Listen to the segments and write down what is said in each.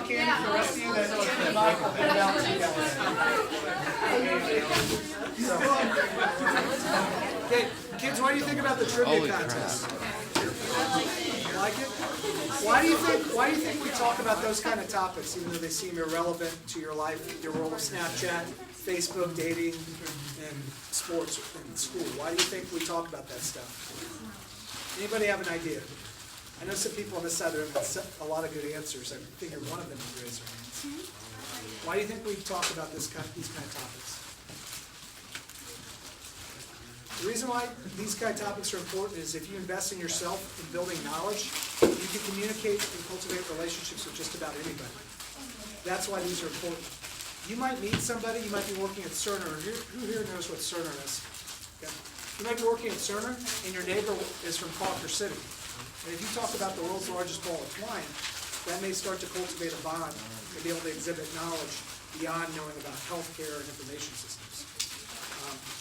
out candy for the rest of you that Tim and Mike will hand out to you guys. Okay, kids, what do you think about the trivia contest? Like it? Why do you think we talk about those kind of topics, even though they seem irrelevant to your life, your role with Snapchat, Facebook, dating, and sports in school? Why do you think we talk about that stuff? Anybody have an idea? I know some people on this side of the room have a lot of good answers. I figured one of them would raise their hands. Why do you think we talk about these kind of topics? The reason why these kind of topics are important is if you invest in yourself in building knowledge, you can communicate and cultivate relationships with just about anybody. That's why these are important. You might meet somebody, you might be working at Cerner. Who here knows what Cerner is? Okay. You might be working at Cerner, and your neighbor is from Cawker City. And if you talk about the world's largest ball of twine, that may start to cultivate a bond and be able to exhibit knowledge beyond knowing about healthcare and information systems.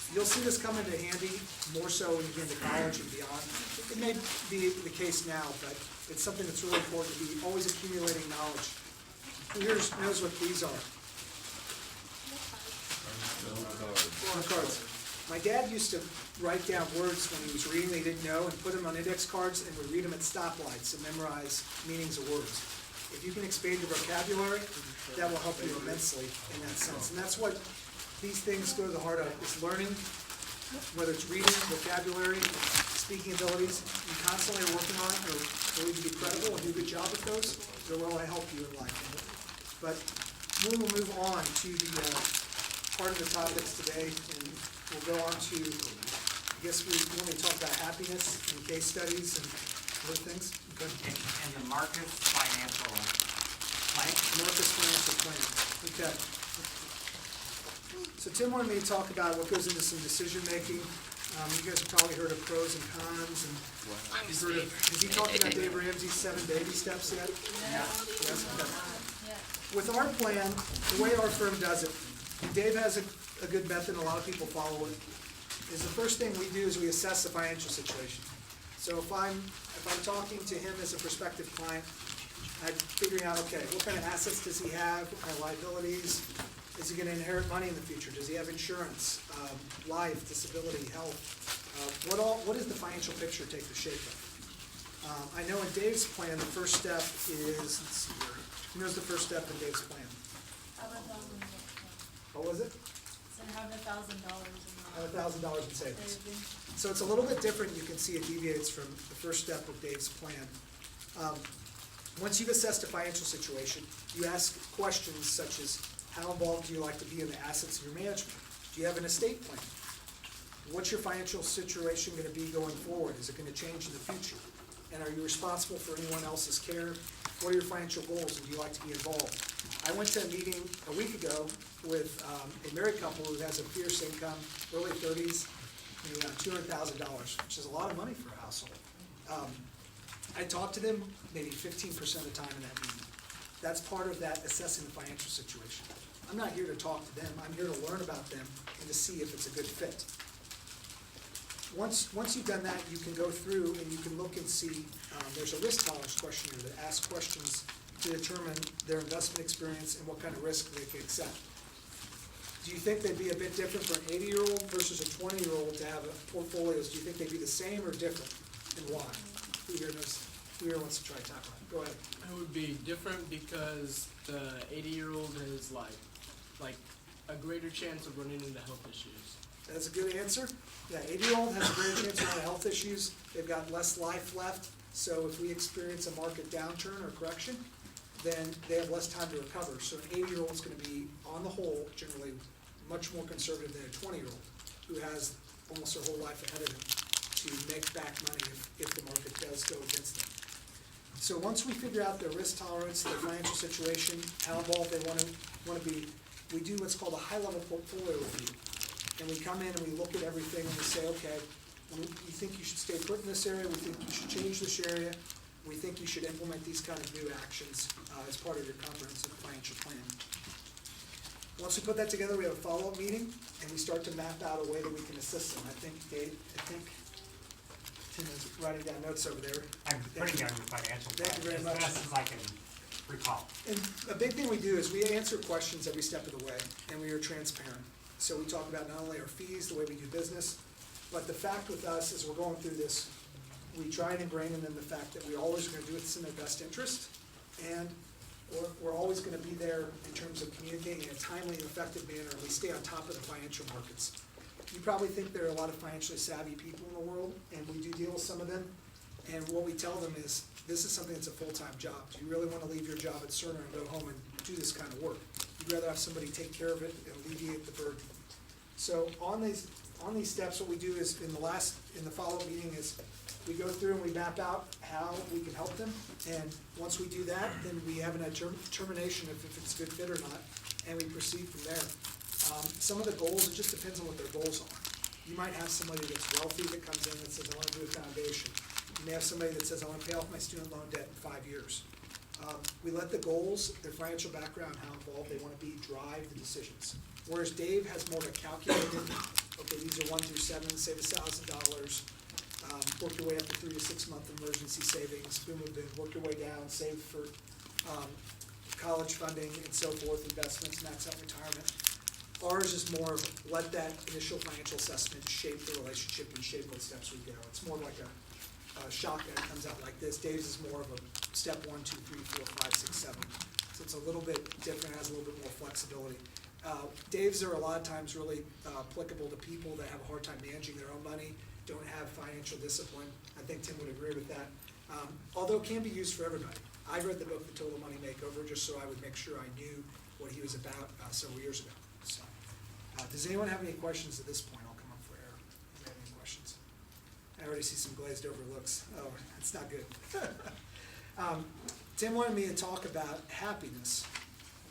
You'll see this come into handy more so when you get into college and beyond. It may be the case now, but it's something that's really important to be always accumulating knowledge. Who here knows what these are? Cards. My dad used to write down words when he was reading they didn't know and put them on index cards and would read them at stoplights and memorize meanings of words. If you can expand your vocabulary, that will help you immensely in that sense. And that's what these things go to the heart of, is learning, whether it's reading, vocabulary, speaking abilities. You constantly are working on it, or believe you be credible and do a good job with those. They'll really help you in life. But we will move on to the part of the topics today, and we'll go on to, I guess we want to talk about happiness and case studies and other things. Okay. And the Marcus Financial Plan. Marcus Financial Plan. Okay. So Tim wanted me to talk about what goes into some decision making. You guys have probably heard of pros and cons, and you've heard of. Have you talked about Dave Ramsey's 7 baby steps yet? Yeah. Yes. Okay. With our plan, the way our firm does it, and Dave has a good method, and a lot of people follow it. Is the first thing we do is we assess the financial situation. So if I'm talking to him as a prospective client, I'm figuring out, okay, what kind of assets does he have? What kind of liabilities? Is he going to inherit money in the future? Does he have insurance, life, disability, health? What does the financial picture take the shape of? I know in Dave's plan, the first step is, let's see here. Who knows the first step in Dave's plan? Have $1,000. What was it? So have $1,000 Have $1,000 in savings. So it's a little bit different. You can see it deviates from the first step of Dave's plan. Once you've assessed a financial situation, you ask questions such as, how involved do you like to be in the assets of your management? Do you have an estate plan? What's your financial situation going to be going forward? Is it going to change in the future? And are you responsible for anyone else's care? What are your financial goals, and do you like to be involved? I went to a meeting a week ago with a married couple who has a fierce income, early 30s, maybe around $200,000, which is a lot of money for a household. I talked to them maybe 15% of the time in that meeting. That's part of that assessing the financial situation. I'm not here to talk to them. I'm here to learn about them and to see if it's a good fit. Once you've done that, you can go through and you can look and see, there's a risk tolerance questionnaire that asks questions to determine their investment experience and what kind of risk they can accept. Do you think they'd be a bit different for an 80-year-old versus a 20-year-old to have portfolios? Do you think they'd be the same or different, and why? Who here wants to try to talk about it? Go ahead. It would be different because the 80-year-old has like a greater chance of running into health issues. That's a good answer. Yeah, 80-year-old has a greater chance of having health issues. They've got less life left. So if we experience a market downturn or correction, then they have less time to recover. So an 80-year-old is going to be, on the whole, generally much more conservative than a 20-year-old who has almost their whole life ahead of them to make back money if the market does go against them. So once we figure out their risk tolerance, their financial situation, how involved they want to be, we do what's called a high-level portfolio review. And we come in and we look at everything and we say, okay, we think you should stay put in this area, we think you should change this area, we think you should implement these kind of new actions as part of your comprehensive financial plan. Once we put that together, we have a follow-up meeting, and we start to map out a way that we can assist them. I think Tim is writing down notes over there. I'm putting down your financial plan Thank you very as much. best as I can recall. And a big thing we do is we answer questions every step of the way, and we are transparent. So we talk about not only our fees, the way we do business, but the fact with us is we're going through this, we try and ingrain in them the fact that we're always gonna do what's in their best interest, and we're always gonna be there in terms of communicating in a timely and effective manner, and we stay on top of the financial markets. You probably think there are a lot of financially savvy people in the world, and we do deal with some of them, and what we tell them is, this is something that's a full-time job. Do you really wanna leave your job at Cerner and go home and do this kind of work? You'd rather have somebody take care of it and alleviate the burden. So on these steps, what we do is, in the follow-up meeting is, we go through and we map out how we can help them, and once we do that, then we have a determination if it's a good fit or not, and we proceed from there. Some of the goals, it just depends on what their goals are. You might have somebody that's wealthy that comes in that says, I wanna do a foundation. You may have somebody that says, I wanna pay off my student loan debt in 5 years. We let the goals, their financial background, how involved they wanna be, drive the decisions. Whereas Dave has more of a calculated, okay, these are 1 through 7, save $1,000, work your way up to 3 to 6 month emergency savings, boom, boom, boom, work your way down, save for college funding and so forth, investments, max out retirement. Ours is more of let that initial financial assessment shape the relationship and shape what steps we go. It's more like a shotgun that comes out like this. Dave's is more of a step 1, 2, 3, 4, 5, 6, 7. So it's a little bit different, has a little bit more flexibility. Dave's are a lot of times really applicable to people that have a hard time managing their own money, don't have financial discipline. I think Tim would agree with that. Although it can be used for everybody. I read the book, The Total Money Makeover, just so I would make sure I knew what he was about several years ago. So, does anyone have any questions at this point? I'll come up for air. Do you have any questions? I already see some glazed over looks. Oh, that's not good. Tim wanted me to talk about happiness.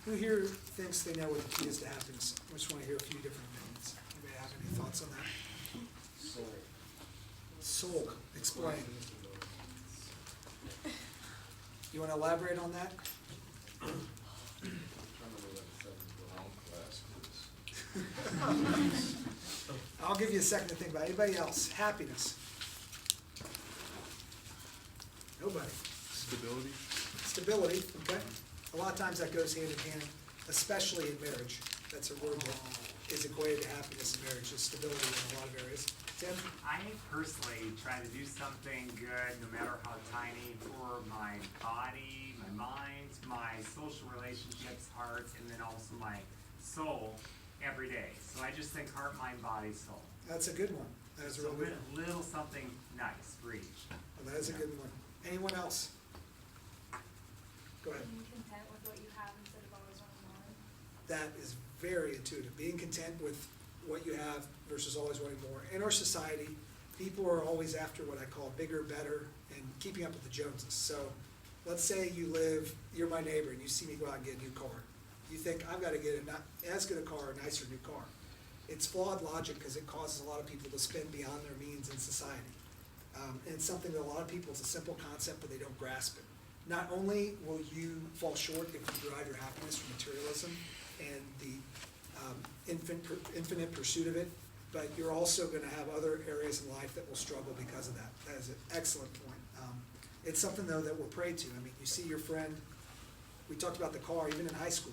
Who here thinks they know what the key is to happiness? I just want to hear a few different opinions. Anybody have any thoughts on that? Soul. Explain. You want to elaborate on that? I'll give you a second to think about it. Anybody else? Happiness? Nobody. Stability. Stability, okay. A lot of times that goes hand in hand, especially in marriage. That's a word that is equated to happiness in marriage, is stability in a lot of areas. Tim? I personally try to do something good, no matter how tiny, for my body, my mind, my social relationships, heart, and then also my soul every day. So I just think heart, mind, body, soul. That's a good one. That is a So really good one. little something nice for each. Well, that is a good one. Anyone else? Go ahead. Being content with what you have instead of always wanting more. That is very intuitive. Being content with what you have versus always wanting more. In our society, people are always after what I call bigger, better, and keeping up with the Joneses. So let's say you're my neighbor, and you see me go out and get a new car. You think, I've got to get as good a car, a nicer new car. It's flawed logic because it causes a lot of people to spend beyond their means in society. And it's something that a lot of people, it's a simple concept, but they don't grasp it. Not only will you fall short if you derive your happiness from materialism and the infinite pursuit of it, but you're also going to have other areas in life that will struggle because of that. That is an excellent point. It's something, though, that we're prey to. I mean, you see your friend, we talked about the car, even in high school.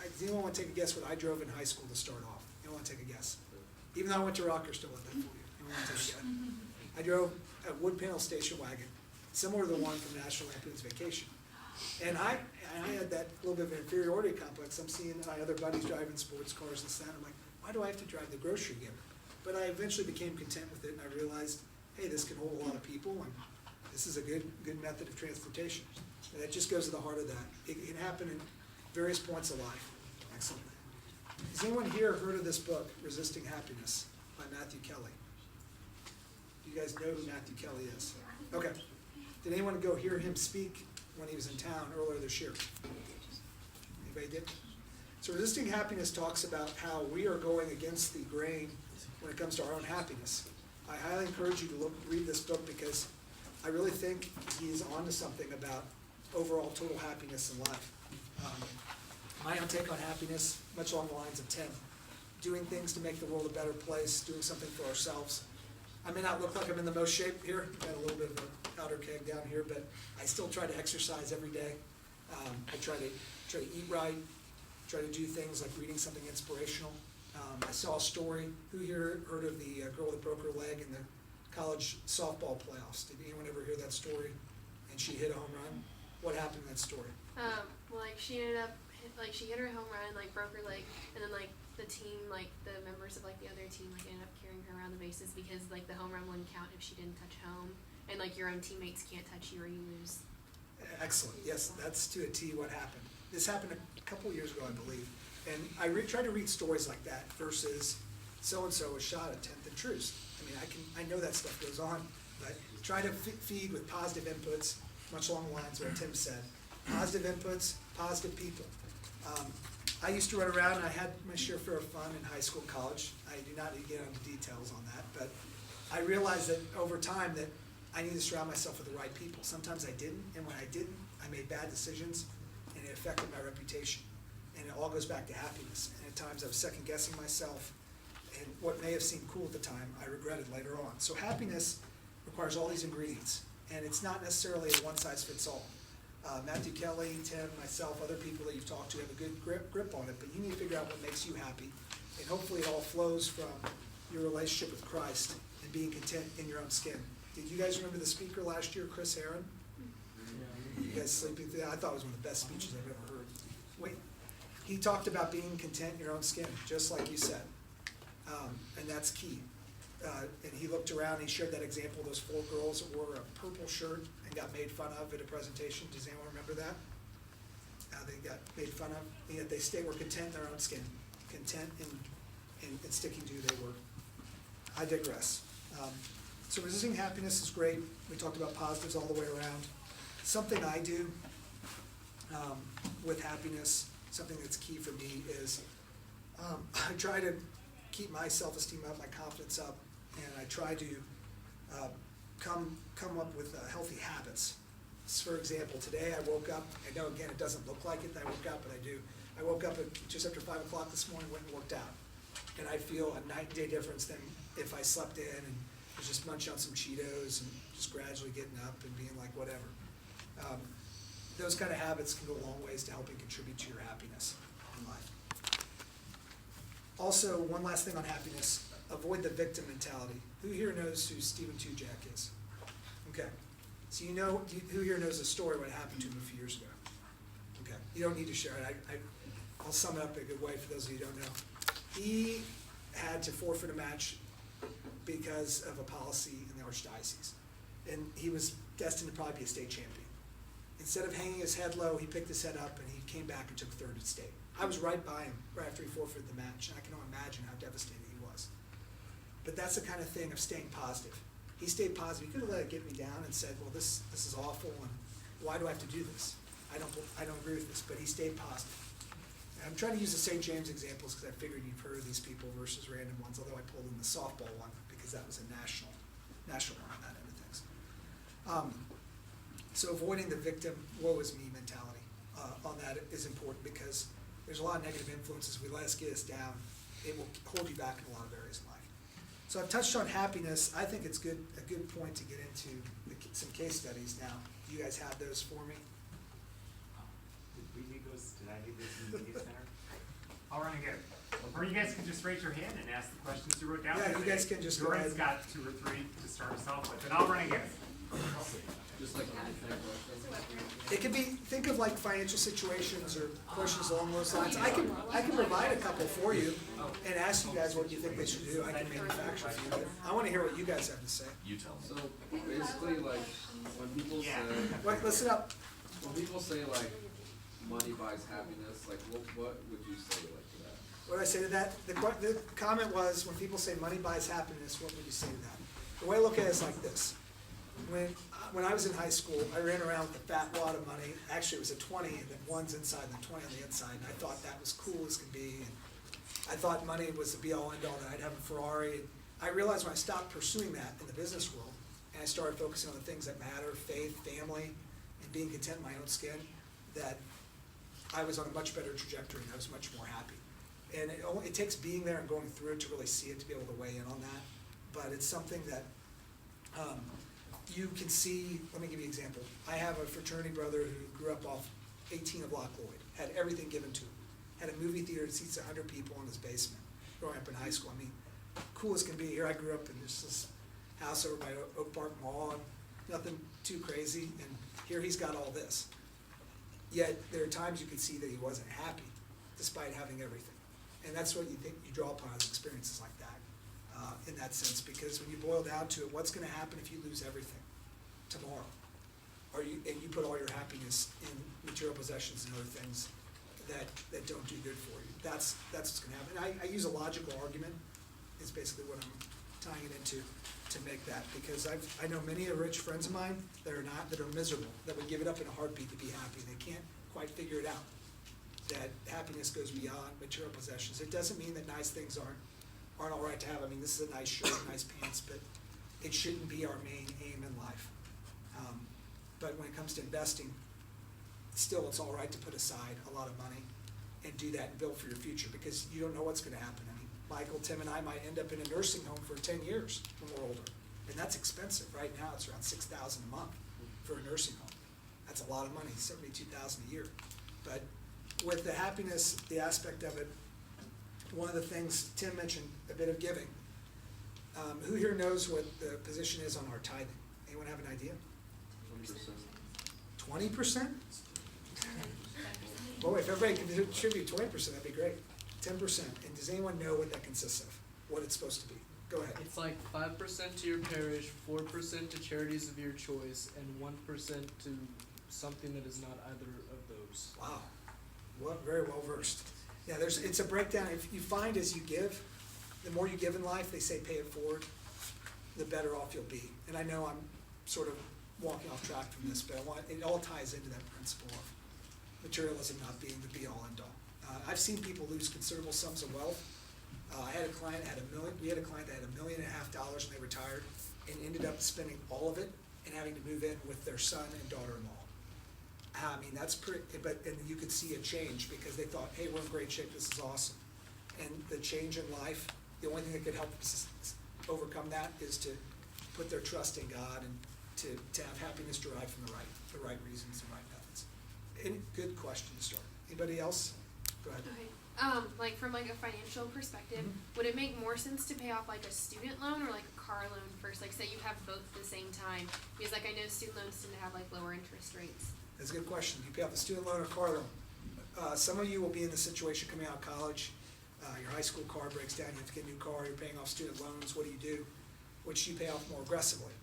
Does anyone want to take a guess what I drove in high school to start off? Anyone want to take a guess? Even though I went to Rockhurst, still let that fool you. Anyone want to take a guess? I drove a wood panel station wagon, similar to the one from National Lampoon's Vacation. And I had that little bit of an inferiority complex. I'm seeing my other buddies driving sports cars and stuff. I'm like, why do I have to drive the grocery getter? But I eventually became content with it, and I realized, hey, this can hold a lot of people, and this is a good method of transportation. And that just goes to the heart of that. It can happen in various points of life. Excellent. Has anyone here heard of this book, Resisting Happiness, by Matthew Kelly? Do you guys know who Matthew Kelly is? Okay. Did anyone go hear him speak when he was in town earlier this year? Anybody did? So Resisting Happiness talks about how we are going against the grain when it comes to our own happiness. I highly encourage you to read this book because I really think he is onto something about overall total happiness in life. My own take on happiness, much along the lines of Tim, doing things to make the world a better place, doing something for ourselves. I may not look like I'm in the most shape here, I've got a little bit of a powder keg down here, but I still try to exercise every day. I try to eat right, try to do things like reading something inspirational. I saw a story, who here heard of the girl that broke her leg in the college softball playoffs? Did anyone ever hear that story? And she hit a home run? What happened in that story? Well, like she ended up, she hit her home run, like broke her leg, and then like the team, like the members of like the other team, like ended up carrying her around the bases because like the home run wouldn't count if she didn't touch home, and like your own teammates can't touch you or you lose. Excellent, yes, that's to a T what happened. This happened a couple years ago, I believe. And I try to read stories like that versus so-and-so was shot at 10th and Troost. I mean, I know that stuff goes on, but try to feed with positive inputs, much along the lines of what Tim said. Positive inputs, positive people. I used to run around and I had my share of fun in high school and college. I do not need to get into details on that, but I realized that over time that I needed to surround myself with the right people. Sometimes I didn't, and when I didn't, I made bad decisions, and it affected my reputation. And it all goes back to happiness. And at times I was second guessing myself, and what may have seemed cool at the time, I regretted later on. So happiness requires all these ingredients, and it's not necessarily a one-size-fits-all. Matthew Kelly, Tim, myself, other people that you've talked to have a good grip on it, but you need to figure out what makes you happy. And hopefully it all flows from your relationship with Christ and being content in your own skin. Did you guys remember the speaker last year, Chris Aaron? You guys sleeping through that? I thought it was one of the best speeches I've ever heard. Wait, he talked about being content in your own skin, just like you said. And that's key. And he looked around and he shared that example of those 4 girls that wore a purple shirt and got made fun of at a presentation. Does anyone remember that? They got made fun of, and yet they were content in their own skin, content in sticking to who they were. I digress. So resisting happiness is great. We talked about positives all the way around. Something I do with happiness, something that's key for me is I try to keep my self-esteem up, my confidence up, and I try to come up with healthy habits. So for example, today I woke up, I know again it doesn't look like it that I woke up, but I do. I woke up at just after 5 o'clock this morning, went and worked out. And I feel a night and day difference than if I slept in and was just munching on some Cheetos and just gradually getting up and being like whatever. Those kind of habits can go a long ways to helping contribute to your happiness in life. Also, one last thing on happiness, avoid the victim mentality. Who here knows who Stephen Tujak is? Okay, so you know, who here knows the story, what happened to him a few years ago? Okay, you don't need to share it. I'll sum it up in a good way for those of you who don't know. He had to forfeit a match because of a policy in the Archdiocese. And he was destined to probably be a state champion. Instead of hanging his head low, he picked his head up and he came back and took 3rd at state. I was right by him right after he forfeited the match, and I can only imagine how devastated he was. But that's the kind of thing of staying positive. He stayed positive. He could have let it get me down and said, well, this is awful, and why do I have to do this? I don't agree with this, but he stayed positive. And I'm trying to use the St. James examples because I figured you've heard of these people versus random ones, although I pulled in the softball one because that was a national one on that end of things. So avoiding the victim, woe is me mentality on that is important because there's a lot of negative influences. If we let us get us down, it will hold you back in a lot of areas in life. So I've touched on happiness. I think it's a good point to get into some case studies now. Do you guys have those for me? Did we need those? Did I need this in the media center? I'll run and get it. Or you guys can just raise your hand and ask the questions you wrote down. Yeah, you guys can just go ahead. Jordan's got 2 or 3 to start us off with, and I'll run and get it. Just like anything. It could be, think of like financial situations or questions along those lines. I can provide a couple for you and ask you guys what you think they should do. I can manufacture a few, but I want to hear what you guys have to say. You tell me. So basically, like when people say, Wait, listen up. when people say like money buys happiness, like what would you say like to that? What did I say to that? The comment was, when people say money buys happiness, what would you say to that? The way I look at it is like this. When I was in high school, I ran around with a fat wad of money. Actually, it was a 20, and then one's inside and the 20 on the inside. And I thought that was cool as could be. And I thought money was the be-all, end-all, that I'd have a Ferrari. And I realized when I stopped pursuing that in the business world, and I started focusing on the things that matter, faith, family, and being content in my own skin, that I was on a much better trajectory and I was much more happy. And it takes being there and going through it to really see it, to be able to weigh in on that. But it's something that you can see. Let me give you an example. I have a fraternity brother who grew up off 18 of Loch Lloyd, had everything given to him. Had a movie theater that seats 100 people in his basement, growing up in high school. I mean, cool as can be. Here I grew up in this house over by Oak Park Mall, and nothing too crazy, and here he's got all this. Yet, there are times you could see that he wasn't happy, despite having everything. And that's what you think you draw upon as experiences like that, in that sense, because when you boil down to it, what's gonna happen if you lose everything tomorrow? And you put all your happiness in material possessions and other things that don't do good for you. That's what's gonna happen. And I use a logical argument, is basically what I'm tying it into, to make that, because I know many rich friends of mine that are miserable, that would give it up in a heartbeat to be happy. They can't quite figure it out, that happiness goes beyond material possessions. It doesn't mean that nice things aren't all right to have. I mean, this is a nice shirt, nice pants, but it shouldn't be our main aim in life. But when it comes to investing, still it's all right to put aside a lot of money and do that and build for your future, because you don't know what's gonna happen. I mean, Michael, Tim, and I might end up in a nursing home for 10 years when we're older. And that's expensive. Right now, it's around $6,000 a month for a nursing home. That's a lot of money, $72,000 a year. But with the happiness, the aspect of it, one of the things Tim mentioned, a bit of giving. Who here knows what the position is on our tithing? Anyone have an idea? 20%. 20%? Boy, if everybody can contribute 20%, that'd be great. 10%. And does anyone know what that consists of? What it's supposed to be? Go ahead. It's like 5% to your parish, 4% to charities of your choice, and 1% to something that is not either of those. Wow, well, very well versed. Yeah, it's a breakdown. If you find as you give, the more you give in life, they say pay it forward, the better off you'll be. And I know I'm sort of walking off track from this, but it all ties into that principle of materialism not being the be all end all. I've seen people lose considerable sums of wealth. I had a client that had $1.5 million when they retired, and ended up spending all of it and having to move in with their son and daughter-in-law. I mean, that's pretty, and you could see a change because they thought, hey, we're in great shape, this is awesome. And the change in life, the only thing that could help us overcome that is to put their trust in God and to have happiness derived from the right reasons and right methods. Good question to start. Anybody else? Go ahead. Okay. Like from like a financial perspective, would it make more sense to pay off like a student loan or like a car loan first? Like say you have both at the same time, because like I know student loans tend to have like lower interest rates. That's a good question. You pay off a student loan or car loan. Some of you will be in the situation coming out of college, your high school car breaks down, you have to get a new car, you're paying off student loans, what do? Which you pay off more aggressively.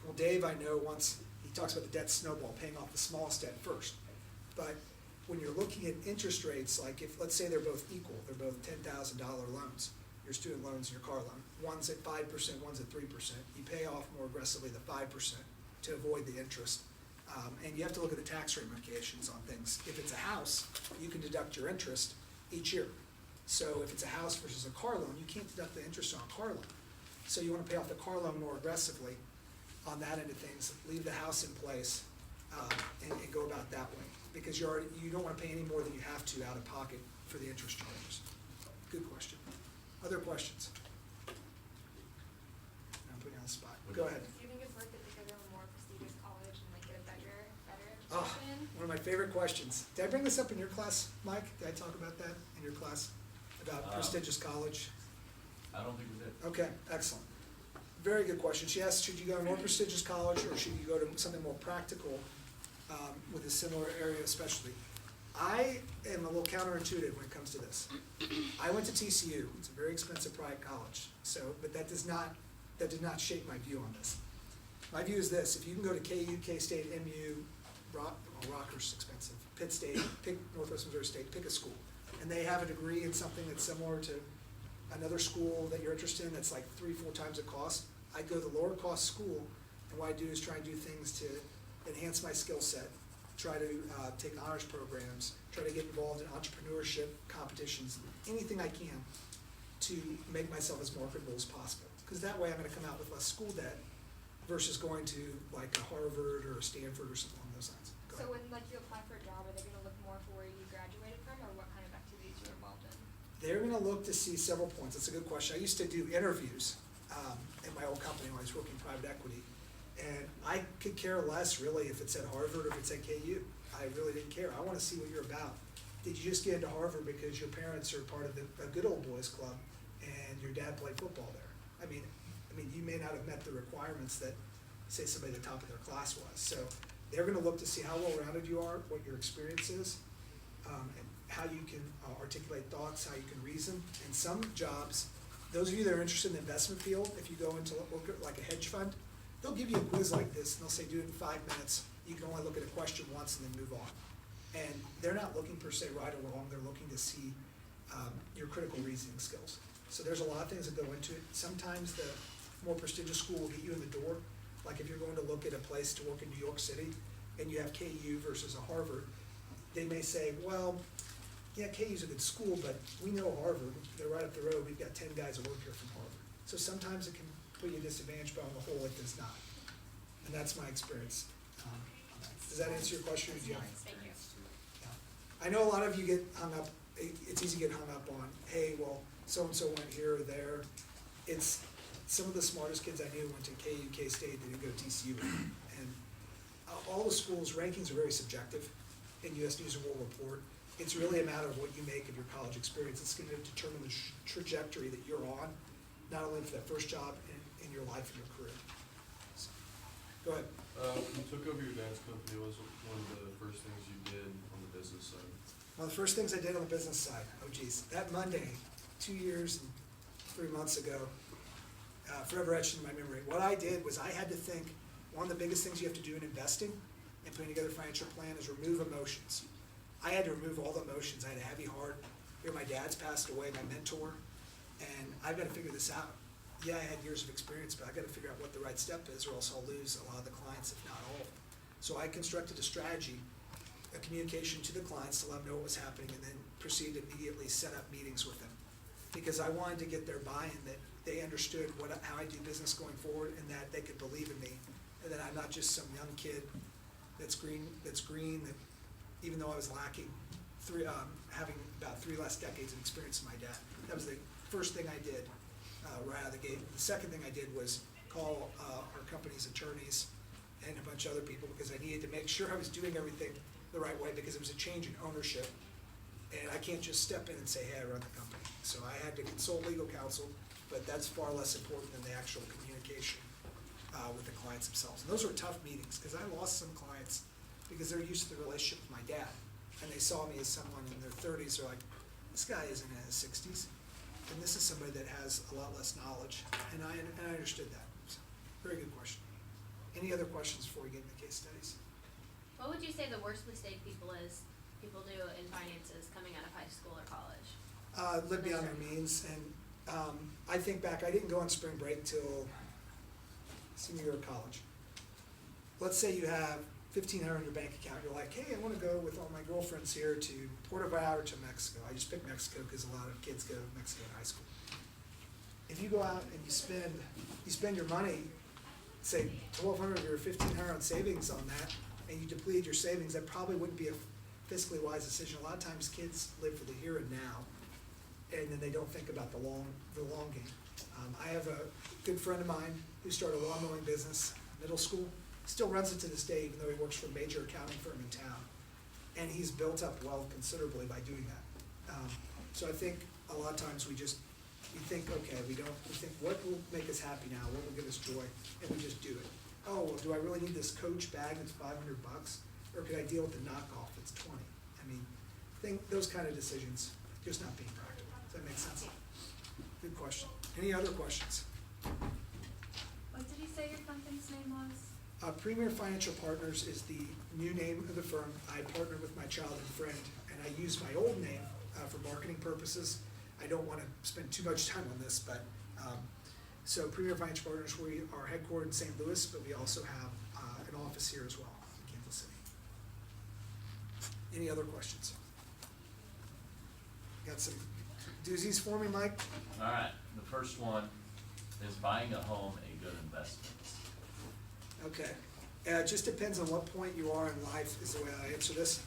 Well, Dave, I know he talks about the debt snowball, paying off the smallest debt first. But when you're looking at interest rates, like if, let's say they're both equal, they're both $10,000 loans, your student loans and your car loan, one's at 5%, one's at 3%, you pay off more aggressively the 5% to avoid the interest. And you have to look at the tax ramifications on things. If it's a house, you can deduct your interest each year. So if it's a house versus a car loan, you can't deduct the interest on a car loan. So you want to pay off the car loan more aggressively on that end of things, leave the house in place, and go about that way. Because you don't want to pay any more than you have to out of pocket for the interest charges. Good question. Other questions? I'm putting you on the spot. Go ahead. Do you think it's worth it to go to a more prestigious college and like get a better Oh, education? one of my favorite questions. Did I bring this up in your class, Mike? Did I talk about that in your class? About prestigious college? I don't think we did. Okay, excellent. Very good question. She asked, should you go to a more prestigious college or should you go to something more practical with a similar area of specialty? I am a little counterintuitive when it comes to this. I went to TCU. It's a very expensive private college. But that did not shape my view on this. My view is this: if you can go to KU, K-State, MU, Rocker's expensive, Pitt State, pick Northwest Missouri State, pick a school, and they have a degree in something that's similar to another school that you're interested in that's like 3-4 times the cost. I'd go to the lower cost school, and what I do is try and do things to enhance my skill set, try to take honors programs, try to get involved in entrepreneurship competitions, anything I can to make myself as marketable as possible. Because that way I'm going to come out with less school debt versus going to like a Harvard or a Stanford or something along those lines. Go So ahead. when like you apply for a job, are they gonna look more for where you graduated from or what kind of activities you're involved in? They're going to look to see several points. That's a good question. I used to do interviews in my old company when I was working private equity, And I could care less really if it's at Harvard or if it's at KU. I really didn't care. I wanna see what you're about. Did you just get into Harvard because your parents are part of a good old boys club and your dad played football there? I mean, you may not have met the requirements that, say, somebody at the top of their class was. So they're gonna look to see how well-rounded you are, what your experience is, and how you can articulate thoughts, how you can reason. And some jobs, those of you that are interested in the investment field, if you go into work at like a hedge fund, they'll give you a quiz like this, and they'll say, do it in 5 minutes. You can only look at a question once and then move on. And they're not looking per se right or wrong, they're looking to see your critical reasoning skills. So there's a lot of things that go into it. Sometimes the more prestigious school will get you in the door. Like if you're going to look at a place to work in New York City, and you have KU versus a Harvard, they may say, well, yeah, KU's a good school, but we know Harvard, they're right up the road, we've got 10 guys that work here from Harvard. So sometimes it can put you at a disadvantage, but on the whole, it does not. And that's my experience on that. Does that answer your question, Jim? Thank you. I know a lot of you get hung up, it's easy to get hung up on, hey, well, so-and-so went here or there. It's, some of the smartest kids I knew went to KU, K-State, they didn't go to TCU. And all the schools' rankings are very subjective in US News and World Report. It's really a matter of what you make of your college experience. It's gonna determine the trajectory that you're on, not only for that first job in your life and your career. So, go ahead. When you took over your dad's company, what was one of the first things you did on the business side? One of the first things I did on the business side, oh geez, that Monday, 2 years and 3 months ago, forever etched in my memory. What I did was I had to think, one of the biggest things you have to do in investing and putting together a financial plan is remove emotions. I had to remove all the emotions. I had a heavy heart. Here, my dad's passed away, my mentor, and I've got to figure this out. Yeah, I had years of experience, but I've got to figure out what the right step is, or else I'll lose a lot of the clients, if not all of them. So I constructed a strategy, a communication to the clients to let them know what was happening, and then proceed to immediately set up meetings with them. Because I wanted to get their buy-in, that they understood how I do business going forward, and that they could believe in me, and that I'm not just some young kid that's green, that even though I was lacking having about 3 less decades of experience than my dad. That was the first thing I did right out of the gate. The second thing I did was call our company's attorneys and a bunch of other people, because I needed to make sure I was doing everything the right way, because it was a change in ownership. And I can't just step in and say, hey, I run the company. So I had to consult legal counsel, but that's far less important than the actual communication with the clients themselves. And those were tough meetings, because I lost some clients because they're used to the relationship with my dad. And they saw me as someone in their 30s, they're like, this guy isn't in his 60s. And this is somebody that has a lot less knowledge. And I understood that. So, very good question. Any other questions before we get into case studies? What would you say the worst mistake people do in finances coming out of high school or college? Live beyond their means. And I think back, I didn't go on spring break till senior year of college. Let's say you have $1,500 in your bank account. You're like, hey, I want to go with all my girlfriends here to Puerto Vallarta, to Mexico. I just picked Mexico because a lot of kids go to Mexico in high school. If you go out and you spend your money, say $1,200 or $1,500 on savings on that, and you depleted your savings, that probably wouldn't be a fiscally wise decision. A lot of times kids live for the here and now, and then they don't think about the long game. I have a good friend of mine who started a lawn mowing business, middle school, still runs it to this day, even though he works for a major accounting firm in town. And he's built up wealth considerably by doing that. So I think a lot of times we think, okay, we think what will make us happy now, what will give us joy, and we just do it. Oh, well, do I really need this Coach bag that's $500, or could I deal with the knockoff that's 20? I mean, those kind of decisions, just not being practical. Does that make sense? Good question. Any other questions? What did you say your company's name was? Premier Financial Partners is the new name of the firm. I partnered with my childhood friend, and I used my old name for marketing purposes. I don't want to spend too much time on this, but so Premier Financial Partners, we are headquartered in St. Louis, but we also have an office here as well in Kansas City. Any other questions? Got some doozies for me, Mike? All right, the first one, is buying a home a good investment? Okay. It just depends on what point you are in life is the way I answer this.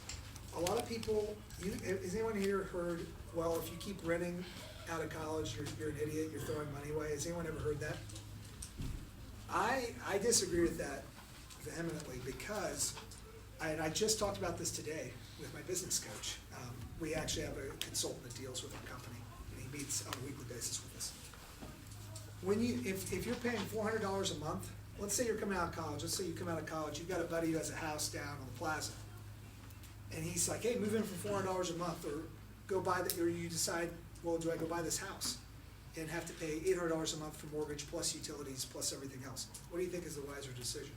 A lot of people, has anyone here heard, well, if you keep renting out of college, you're an idiot, you're throwing money away? Has anyone ever heard that? I disagree with that vehemently because, and I just talked about this today with my business coach. We actually have a consultant that deals with our company, and he meets on a weekly basis with us. When if you're paying $400 a month, let's say you're coming out of college, let's say you come out of college, you've got a buddy who has a house down on the plaza, and he's like, hey, move in for $400 a month, or go buy or you decide, well, do I go buy this house and have to pay $800 a month for mortgage plus utilities plus everything else? What do you think is the wiser decision?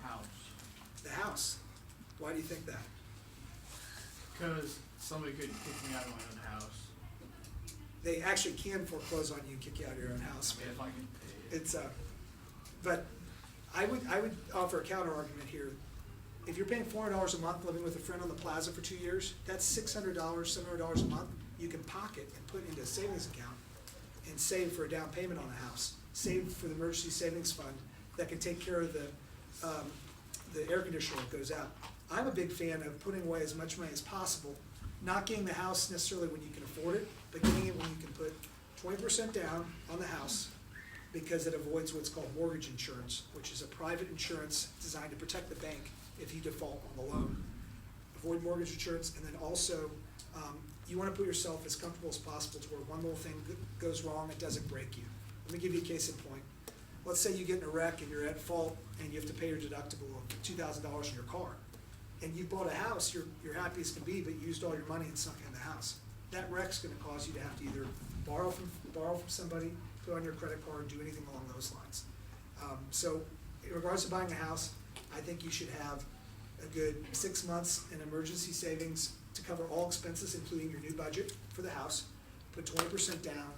House. The house. Why do you think that? Because somebody could kick me out of my own house. They actually can foreclose on you and kick you out of your own house. I mean, if I can pay it. It's but I would offer a counter argument here. If you're paying $400 a month living with a friend on the plaza for 2 years, that's $600, $700 a month you can pocket and put into a savings account and save for a down payment on a house. Save for the emergency savings fund that can take care of the air conditioner that goes out. I'm a big fan of putting away as much money as possible, not getting the house necessarily when you can afford it, but getting it when you can put 20% down on the house, because it avoids what's called mortgage insurance, which is a private insurance designed to protect the bank if you default on the loan. Avoid mortgage insurance, and then also you want to put yourself as comfortable as possible to where one little thing goes wrong, it doesn't break you. Let me give you a case in point. Let's say you get in a wreck and you're at fault and you have to pay your deductible of $2,000 in your car. And you bought a house, you're happy as can be, but you used all your money and sunk in the house. That wreck's gonna cause you to have to either borrow from somebody, put on your credit card, do anything along those lines. So in regards to buying a house, I think you should have a good 6 months in emergency savings to cover all expenses, including your new budget for the house. Put 20% down,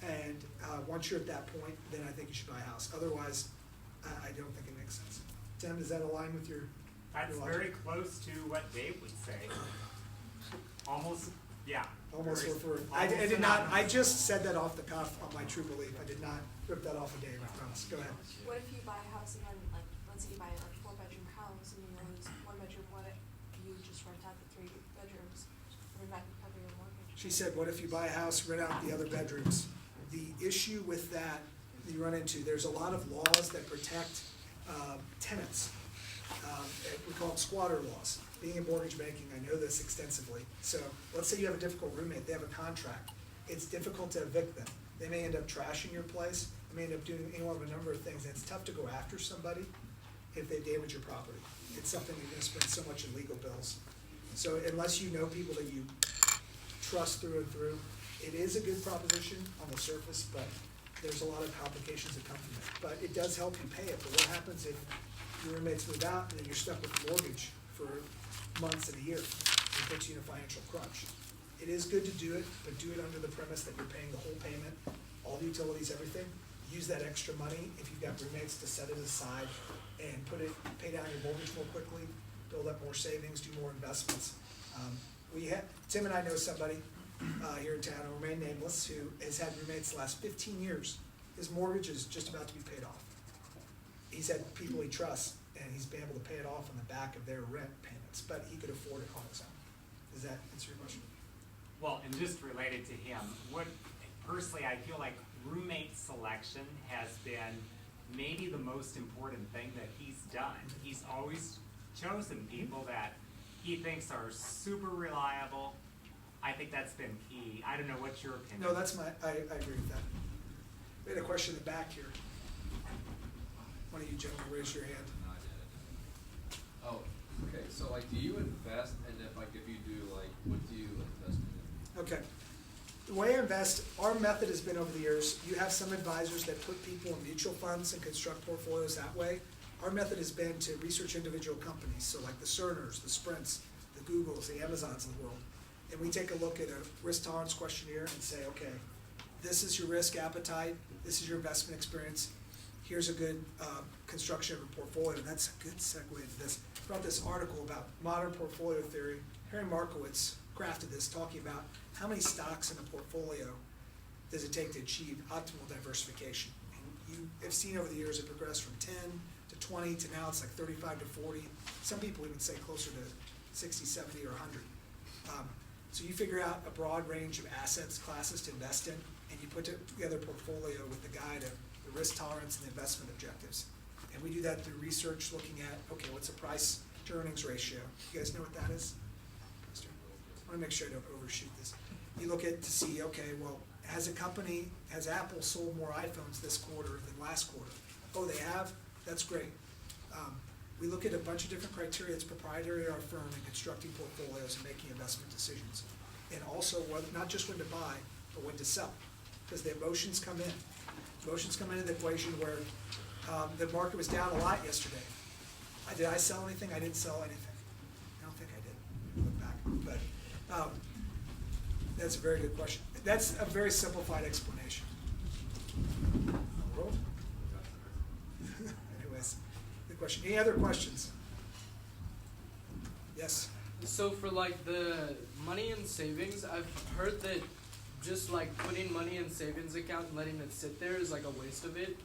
and once you're at that point, then I think you should buy a house. Otherwise, I don't think it makes sense. Tim, does that align with your That's logic? very close to what Dave would say. Almost, yeah. Almost Very- word for word. I almost did not, I synonymous. just said that off the cuff on my true belief. I did not rip that off of Dave, I promise. Go ahead. What if you buy a house and then, like, let's say you buy a 4-bedroom house and you lose 1 bedroom, what if you just rent out the 3 bedrooms? Would that cover your mortgage? She said, what if you buy a house, rent out the other bedrooms? The issue with that you run into, there's a lot of laws that protect tenants. We call them squatter laws. Being in mortgage banking, I know this extensively. So let's say you have a difficult roommate, they have a contract. It's difficult to evict them. They may end up trashing your place, they may end up doing any one of a number of things, and it's tough to go after somebody if they damage your property. It's something you're gonna spend so much in legal bills. So unless you know people that you trust through and through, it is a good proposition on the surface, but there's a lot of complications that come from it. But it does help you pay it, but what happens if your roommates move out and then you're stuck with a mortgage for months and a year? It puts you in a financial crunch. It is good to do it, but do it under the premise that you're paying the whole payment, all the utilities, everything. Use that extra money, if you've got roommates, to set it aside and pay down your mortgage more quickly, build up more savings, do more investments. Tim and I know somebody here in town, who will remain nameless, who has had roommates the last 15 years. His mortgage is just about to be paid off. He's had people he trusts, and he's been able to pay it off on the back of their rent payments, but he could afford it on his own. Does that answer your question? Well, and just related to him, personally, I feel like roommate selection has been maybe the most important thing that he's done. He's always chosen people that he thinks are super reliable. I think that's been key. I don't know what's your opinion. No, I agree with that. We had a question in the back here. One of you gentlemen, raise your hand. Oh, okay, so like, do you invest, and if you do, like, what do you invest in? Okay. The way I invest, our method has been over the years, you have some advisors that put people in mutual funds and construct portfolios that way. Our method has been to research individual companies, so like the Cerners, the Sprints, the Googles, the Amazons of the world. And we take a look at a risk tolerance questionnaire and say, okay, this is your risk appetite, this is your investment experience, here's a good construction of a portfolio, and that's a good segue into this. I wrote this article about modern portfolio theory. Harry Markowitz crafted this, talking about how many stocks in a portfolio does it take to achieve optimal diversification. And you have seen over the years it progressed from 10 to 20 to now it's like 35 to 40. Some people even say closer to 60, 70, or 100. So you figure out a broad range of assets classes to invest in, and you put together a portfolio with the guide of the the risk tolerance and the investment objectives. And we do that through research, looking at, okay, what's the price to earnings ratio? You guys know what that is? I wanna make sure I don't overshoot this. You look at to see, okay, well, has Apple sold more iPhones this quarter than last quarter? Oh, they have? That's great. We look at a bunch of different criteria that's proprietary to our firm in constructing portfolios and making investment decisions. And also, not just when to buy, but when to sell, because the emotions come in. Emotions come into the equation where the market was down a lot yesterday. Did I sell anything? I didn't sell anything. I don't think I did. Look back, but that's a very good question. That's a very simplified explanation. Anyways, good question. Any other questions? Yes. So for like the money and savings, I've heard that just like putting money in savings account and letting it sit there is like a waste of it.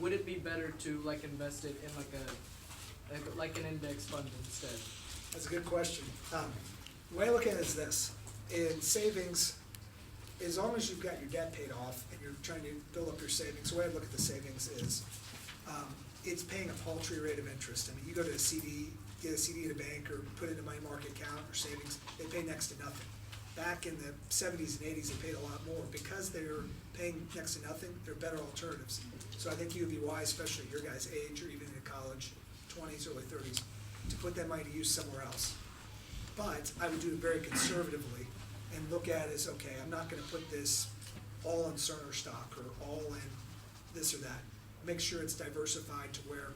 Would it be better to like invest it in like an index fund instead? That's a good question. The way I look at it is this: in savings, as long as you've got your debt paid off and you're trying to build up your savings, the way I look at the savings is it's paying a paltry rate of interest. I mean, you go to a CD, get a CD at a bank, or put it in a money market account or savings, they pay next to nothing. Back in the 70s and 80s, they paid a lot more. Because they're paying next to nothing, they're better alternatives. So I think you would be wise, especially at your guys' age or even in college, 20s, early 30s, to put that money to use somewhere else. But I would do it very conservatively and look at it as, okay, I'm not gonna put this all in Cerner stock or all in this or that. Make sure it's diversified to where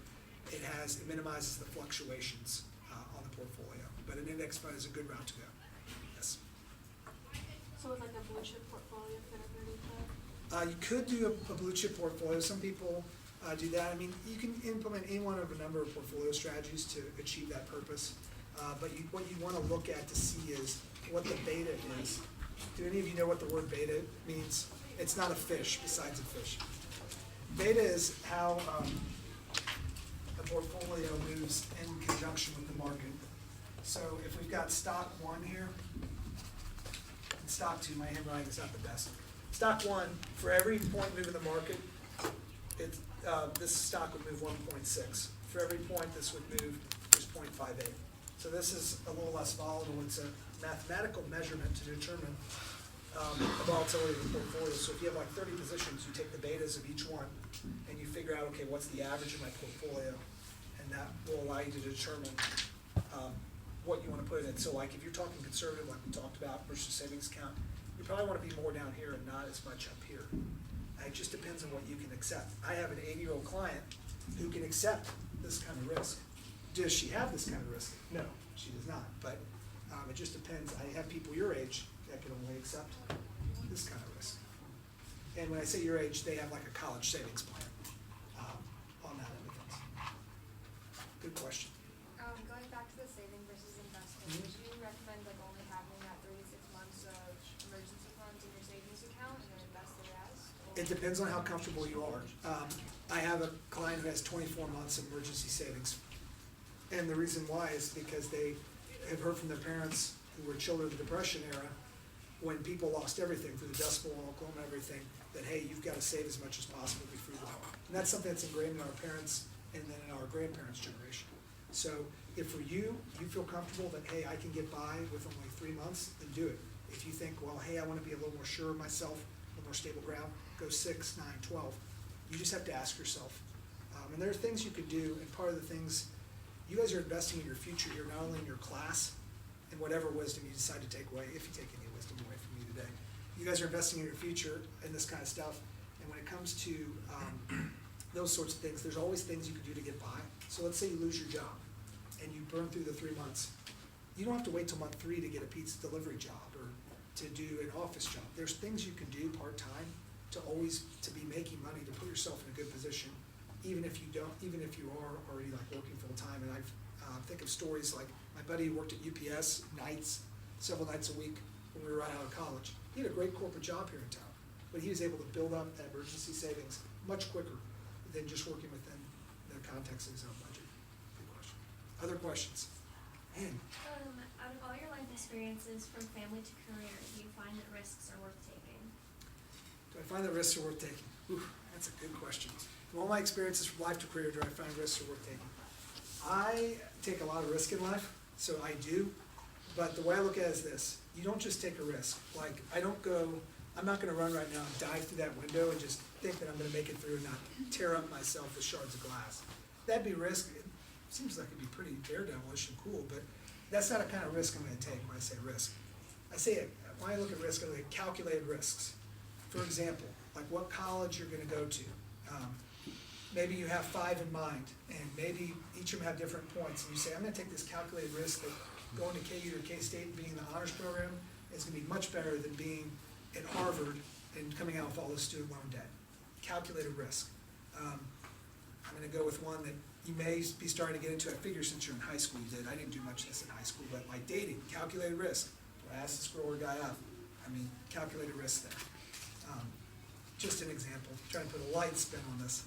it minimizes the fluctuations on the portfolio. But an index fund is a good route to go. Yes. So with like a blue chip portfolio fit underneath that? You could do a blue chip portfolio. Some people do that. I mean, you can implement any one of a number of portfolio strategies to achieve that purpose. But what you want to look at to see is what the beta is. Do any of you know what the word beta means? It's not a fish, besides a fish. Beta is how a portfolio moves in conjunction with the market. So if we've got stock 1 here, and stock 2, my handwriting is not the best. Stock 1, for every point move in the market, this stock would move 1.6. For every point this would move, there's 0.58. So this is a little less volatile. It's a mathematical measurement to determine the volatility of the portfolio. So if you have like 30 positions, you take the betas of each one, and you figure out, okay, what's the average of my portfolio, and that will allow you to determine what you want to put in. So like if you're talking conservative, like we talked about, versus savings account, you probably want to be more down here and not as much up here. And it just depends on what you can accept. I have an 80-year-old client who can accept this kind of risk. Does she have this kind of risk? No, she does not. But it just depends. I have people your age that can only accept this kind of risk. And when I say your age, they have like a college savings plan on that end of things. Good question. Going back to the saving versus investing, would you recommend like only having that 3 to 6 months of emergency funds in your savings account and then invest the rest? Or? It depends on how comfortable you are. I have a client who has 24 months of emergency savings. And the reason why is because they have heard from their parents who were children of the Depression era, when people lost everything through the Dust Bowl, Oklahoma, everything, that hey, you've got to save as much as possible, be frugal. And that's something that's ingrained in our parents and then in our grandparents' generation. So if for you, you feel comfortable that hey, I can get by with only 3 months, then do it. If you think, well, hey, I want to be a little more sure of myself, a little more stable ground, go 6, 9, 12. You just have to ask yourself. And there are things you could do, and part of the things, you guys are investing in your future here, not only in your class, and whatever wisdom you decide to take away, if you take any wisdom away from me today. You guys are investing in your future in this kind of stuff, and when it comes to those sorts of things, there's always things you can do to get by. So let's say you lose your job, and you burn through the 3 months. You don't have to wait till month 3 to get a pizza delivery job or to do an office job. There's things you can do part-time to be making money, to put yourself in a good position, even if you are already like working full-time. And I think of stories like my buddy who worked at UPS nights, several nights a week when we were right out of college. He had a great corporate job here in town, but he was able to build up that emergency savings much quicker than just working within the context of his own budget. Good question. Other questions? Ann? Out of all your life experiences from family to career, do you find that risks are worth taking? Do I find that risks are worth taking? That's a good question. From all my experiences from life to career, do I find risks are worth taking? I take a lot of risk in life, so I do. But the way I look at it is this: you don't just take a risk. Like, I'm not gonna run right now and dive through that window and just think that I'm gonna make it through and not tear up myself with shards of glass. That'd be risk. It seems like it'd be pretty daredevilish and cool, but that's not a kind of risk I'm gonna take when I say risk. When I look at risk, I look at calculated risks. For example, like what college you're gonna go to. Maybe you have 5 in mind, and maybe each of them have different points, and you say, I'm gonna take this calculated risk that going to KU or K-State and being in the honors program is gonna be much better than being at Harvard and coming out with all this student loan debt. Calculated risk. I'm gonna go with one that you may be starting to get into. I figure since you're in high school you did. I didn't do much of this in high school, but like dating, calculated risk. Do I ask the scroller guy up? Calculated risk there. Just an example, trying to put a light spin on this.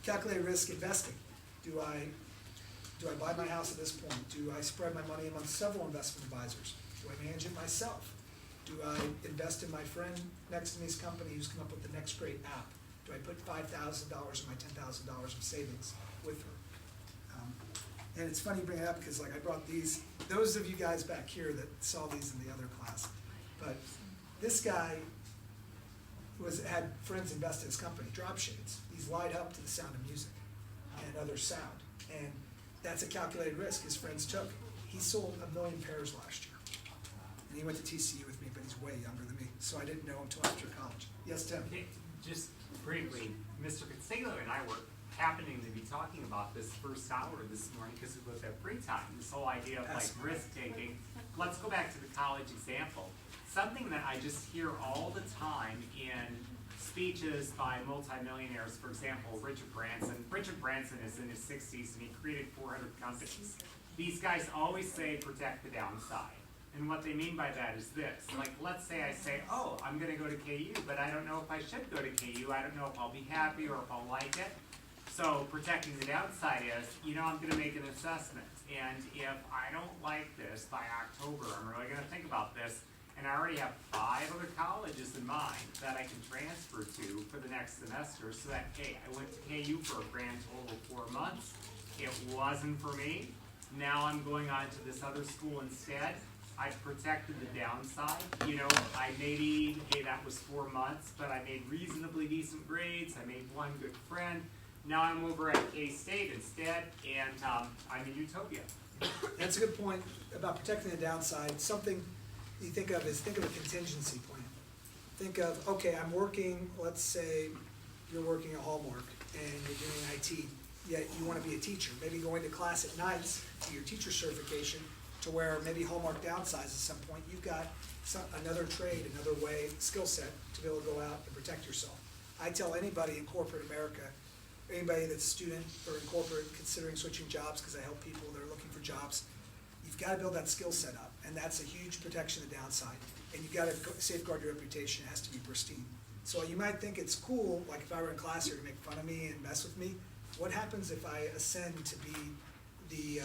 Calculated risk investing. Do I buy my house at this point? Do I spread my money among several investment advisors? Do I manage it myself? Do I invest in my friend next to me's company who's come up with the next great app? Do I put $5,000 of my $10,000 of savings with her? And it's funny you bring it up because like I brought those of you guys back here that saw these in the other class, but this guy had friends invest in his company, Drop Shades. He's light up to the sound of music and other sound. And that's a calculated risk his friends took. He sold 1 million pairs last year. And he went to TCU with me, but he's way younger than me, so I didn't know him until after college. Yes, Tim? Okay, just briefly, Mr. Consiglio and I were happening to be talking about this first hour this morning because we both have free time. This whole idea of like risk taking. Let's go back to the college example. Something that I just hear all the time in speeches by multimillionaires, for example, Richard Branson. Richard Branson is in his 60s and he created 400 companies. These guys always say protect the downside. And what they mean by that is this. Like, let's say I say, oh, I'm going to go to KU, but I don't know if I should go to KU. I don't know if I'll be happy or if I'll like it. So protecting the downside is, I'm going to make an assessment. And if I don't like this by October, I'm really going to think about this. And I already have 5 other colleges in mind that I can transfer to for the next semester so that, hey, I went to KU for a grand total of 4 months. It wasn't for me. Now I'm going on to this other school instead. I've protected the downside. I maybe, hey, that was 4 months, but I made reasonably decent grades. I made one good friend. Now I'm over at K-State instead, and I'm in Utopia. That's a good point about protecting the downside. Something you think of is, think of a contingency plan. Think of, okay, I'm working, let's say you're working at Hallmark and you're doing IT, yet you want to be a teacher. Maybe going to class at nights to your teacher certification to where maybe Hallmark downsizes at some point. You've got another trade, another way, skill set to be able to go out and protect yourself. I tell anybody in corporate America, anybody that's a student or in corporate considering switching jobs, because I help people that are looking for jobs, you've got to build that skill set up, and that's a huge protection of the downside. And you've got to safeguard your reputation. It has to be pristine. So you might think it's cool, like if I were in class here to make fun of me and mess with me. What happens if I ascend to be the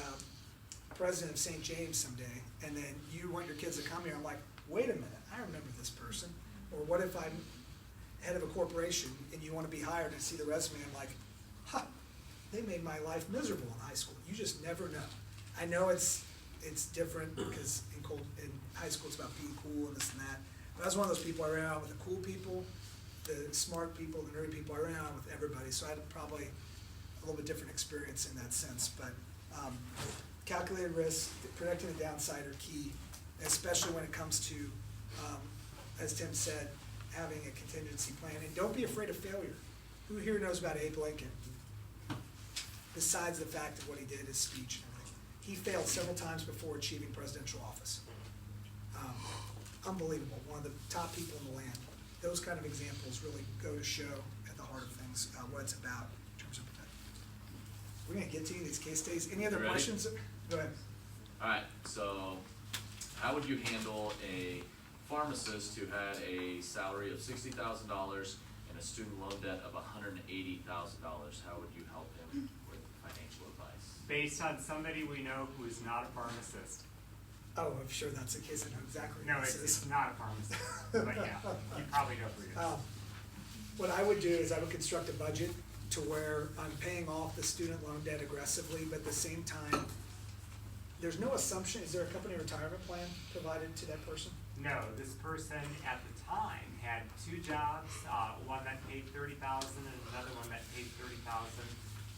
president of St. James someday, and then you want your kids to come here? I'm like, wait a minute, I remember this person. Or what if I'm head of a corporation and you want to be hired and see the resume? I'm like, they made my life miserable in high school. You just never know. I know it's different because in high school it's about being cool and this and that. But I was one of those people. I ran around with the cool people, the smart people, the nerdy people. I ran around with everybody, so I had probably a little bit different experience in that sense. But calculated risk, protecting the downside are key, especially when it comes to, as Tim said, having a contingency plan. And don't be afraid of failure. Who here knows about Abe Lincoln? Besides the fact of what he did, his speech and everything. He failed several times before achieving presidential office. Unbelievable, one of the top people in the land. Those kind of examples really go to show at the heart of things what it's about in terms of protecting. We're gonna get to you, these case studies. Any other You ready? questions? Go ahead. Alright, so how would you handle a pharmacist who had a salary of $60,000 and a student loan debt of $180,000? How would you help him with financial advice? Based on somebody we know who is not a pharmacist. Oh, I'm sure that's the case. I know exactly No, what this it's is. not a pharmacist, but yeah, you probably know who it is. What I would do is I would construct a budget to where I'm paying off the student loan debt aggressively, but at the same time, there's no assumption, is there a company retirement plan provided to that person? No, this person at the time had two jobs, one that paid $30,000 and another one that paid $30,000.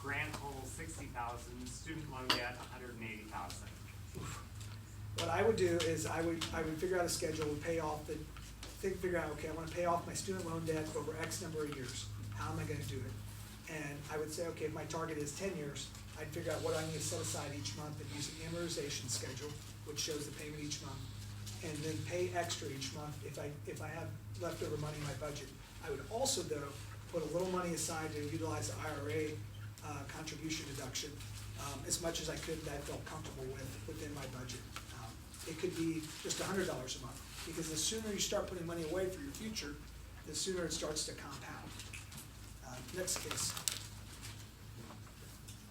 Grand total $60,000, student loan debt $180,000. What I would do is I would figure out a schedule and figure out, okay, I wanna pay off my student loan debt over X number of years. How am I gonna do it? And I would say, okay, if my target is 10 years, I'd figure out what I need to set aside each month and use an amortization schedule, which shows the payment each month, and then pay extra each month if I have leftover money in my budget. I would also, though, put a little money aside to utilize the IRA contribution deduction, as much as I could that I felt comfortable within my budget. It could be just $100 a month, because the sooner you start putting money away for your future, the sooner it starts to compound. Next case.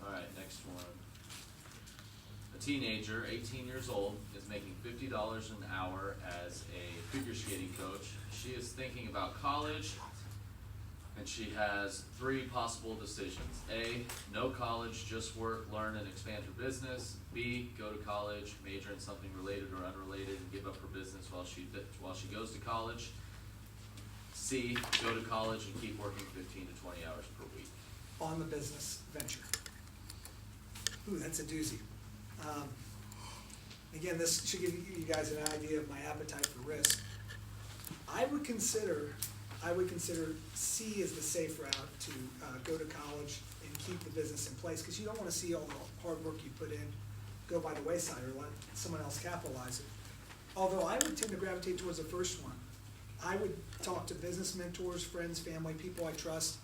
Alright, next one. A teenager, 18 years old, is making $50 an hour as a figure skating coach. She is thinking about college, and she has three possible decisions. A, no college, just work, learn, and expand her business. B, go to college, major in something related or unrelated, and give up her business while she goes to college. C, go to college and keep working 15 to 20 hours per week. On the business venture. Ooh, that's a doozy. Again, this should give you guys an idea of my appetite for risk. I would consider C as the safe route to go to college and keep the business in place, because you don't want to see all the hard work you put in go by the wayside or let someone else capitalize it. Although I would tend to gravitate towards the first one. I would talk to business mentors, friends, family, people I trust.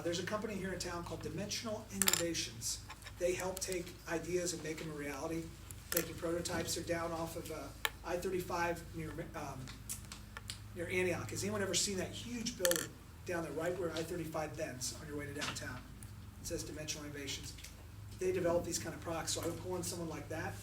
There's a company here in town called Dimensional Innovations. They help take ideas and make them a reality, making prototypes. They're down off of I-35 near Antioch. Has anyone ever seen that huge building down there, right where I-35 bends on your way to downtown? It says Dimensional Innovations. They develop these kind of products, so I would pull in someone like that